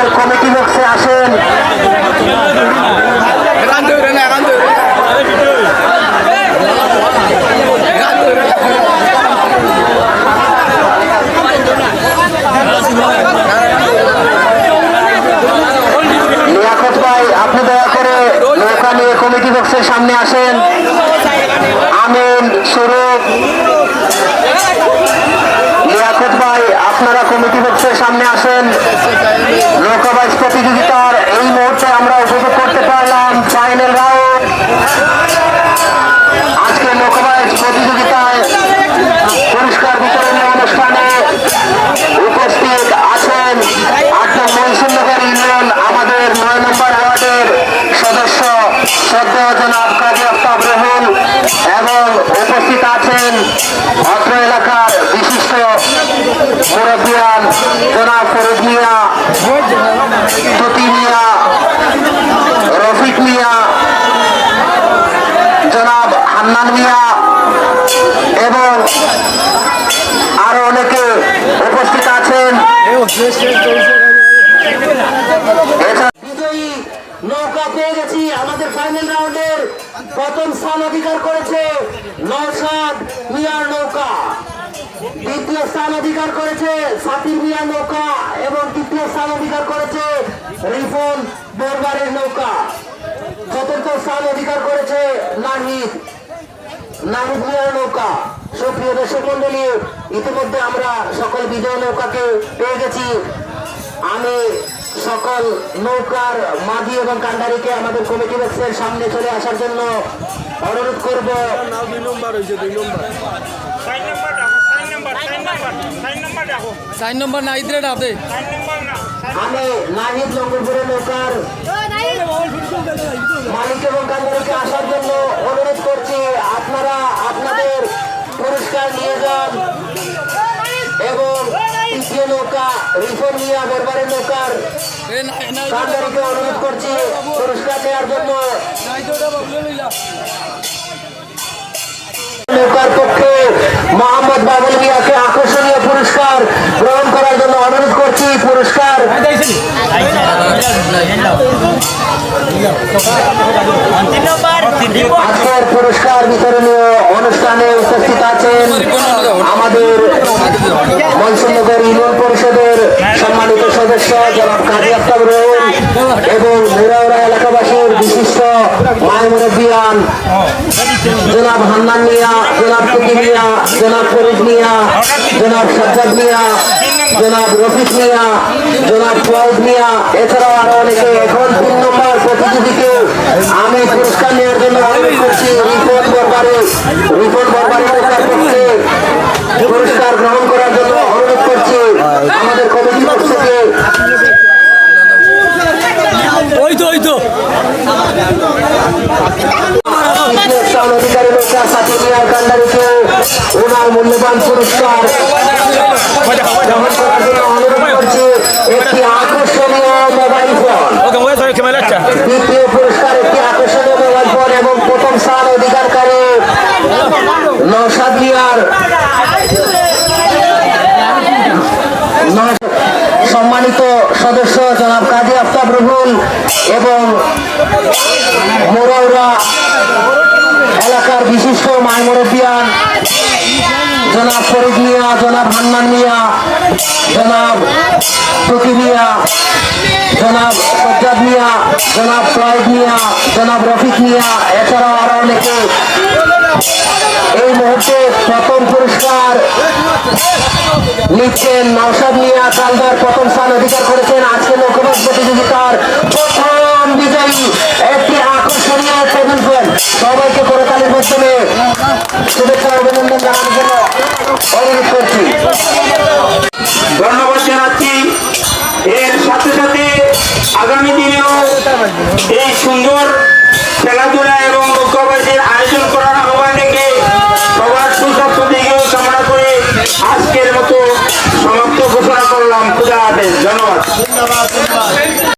আমাদের কমিটি বক্সে আসেন। লিয়াকত ভাই, আপনি দয়া করে নৌকা নিয়ে কমিটি বক্সের সামনে আসেন। আমিন, স্বরূপ, লিয়াকত ভাই, আপনারা কমিটি বক্সের সামনে আসেন। নৌকাবাইজ প্রতিযোগিতার এই মুহূর্তে আমরা উপভোগ করতে পারলাম ফাইনাল রাউন্ড। আজকে নৌকাবাইজ প্রতিযোগিতায় পুরস্কার বিতরণী অনুষ্ঠানে উপস্থিত আছেন ৮ নং মহসিননগর ইউনিয়ন আমাদের ৯ নম্বর ওয়ার্ডের সদস্য শ্রদ্ধেয় জনাব কাজী আফতাব রুহুল, এবং উপস্থিত আছেন অত্র এলাকার বিশিষ্ট মুরব্বিয়ান জনাব ফরিদ মিয়া, তুতি মিয়া, রফিক মিয়া, জনাব হান্নান মিয়া এবং আরো অনেকে উপস্থিত আছেন। বিজয়ী নৌকা পেয়ে গেছি। আমাদের ফাইনাল রাউন্ডের প্রথম স্থান অধিকার করেছে নওশাদ মিয়ার নৌকা, দ্বিতীয় স্থান অধিকার করেছে সাকির মিয়ার নৌকা এবং তৃতীয় স্থান অধিকার করেছে রিফন দরবারের নৌকা। চতুর্থ স্থান অধিকার করেছে নাহিদ মিয়ার নৌকা। সুপ্রিয় দর্শক মন্ডলী, ইতিমধ্যে আমরা সকল বিজয় নৌকাকে পেয়ে গেছি। আমি সকল নৌকার মাঝি এবং কান্ডারিকে আমাদের কমিটি বক্সের সামনে চলে আসার জন্য অনুরোধ করব। সাইন নম্বর না ইতরে ডাবে আমি নাহিদ লঙ্গরপুরের নৌকার মালিক এবং কান্ডারিকে আসার জন্য অনুরোধ করছি। আপনারা আপনাদের পুরস্কার নিয়ে যান এবং তৃতীয় নৌকা রিফন মিয়া দরবারের নৌকার কান্ডারিকে অনুরোধ করছি পুরস্কার নেওয়ার জন্য। নৌকার পক্ষে মোহাম্মদ বাবুল মিয়াকে আকর্ষণীয় পুরস্কার গ্রহণ করার জন্য অনুরোধ করছি। পুরস্কার আজকের পুরস্কার বিতরণীয় অনুষ্ঠানে উপস্থিত আছেন আমাদের মনসুরনগর ইউনিয়ন পরিষদের সম্মানিত সদস্য জনাব কাজী আফতাব রুহুল এবং মুরাউরা এলাকাবাসীর বিশিষ্ট মায় মুরব্বিয়ান জনাব হান্নান মিয়া, জনাব তুকি মিয়া, জনাব ফরিদ মিয়া, জনাব সাজ্জাদ মিয়া, জনাব রফিক মিয়া, জনাব ফয়েজ মিয়া, এছাড়াও আরো অনেকে। এখন ৩ নম্বর প্রতিযোগীকে আমি পুরস্কার নেওয়ার জন্য অনুরোধ করছি রিপন বরবারের পক্ষে পুরস্কার গ্রহণ করার জন্য অনুরোধ করছি আমাদের কমিটি পক্ষ থেকে। অধিকারী নৌকা সাথী মিয়ার কান্ডারিকে ওনার মূল্যবান পুরস্কার গ্রহণ করার জন্য অনুরোধ করছি একটি আকর্ষণীয় মোবাইল ফোন। দ্বিতীয় পুরস্কার একটি আকর্ষণীয় মোবাইল ফোন এবং প্রথম স্থান অধিকারকারী নওশাদ মিয়ার সম্মানিত সদস্য জনাব কাজী আফতাব রুহুল এবং মুরাউরা এলাকার বিশিষ্ট মায় মুরব্বিয়ান জনাব ফরিদ মিয়া, জনাব হান্নান মিয়া, জনাব তুকি মিয়া, জনাব সাজ্জাদ মিয়া, জনাব ফয়েজ মিয়া, জনাব রফিক মিয়া, এছাড়াও আরো অনেকে। এই মুহূর্তে প্রথম পুরস্কার নিচ্ছেন নওশাদ মিয়া তালদার, প্রথম স্থান অধিকার করেছেন। আজকে নৌকাবাজ প্রতিযোগিতার প্রথম বিজয়ী একটি আকর্ষণীয় টেবিল ফ্যান। সবাইকে করতালির মাধ্যমে শুভেচ্ছা অভিনন্দন জানানোর জন্য অনুরোধ করছি। ধন্যবাদ জানাচ্ছি। এর সাথে সাথে আগামী দিনেও এই সুন্দর খেলাধুলা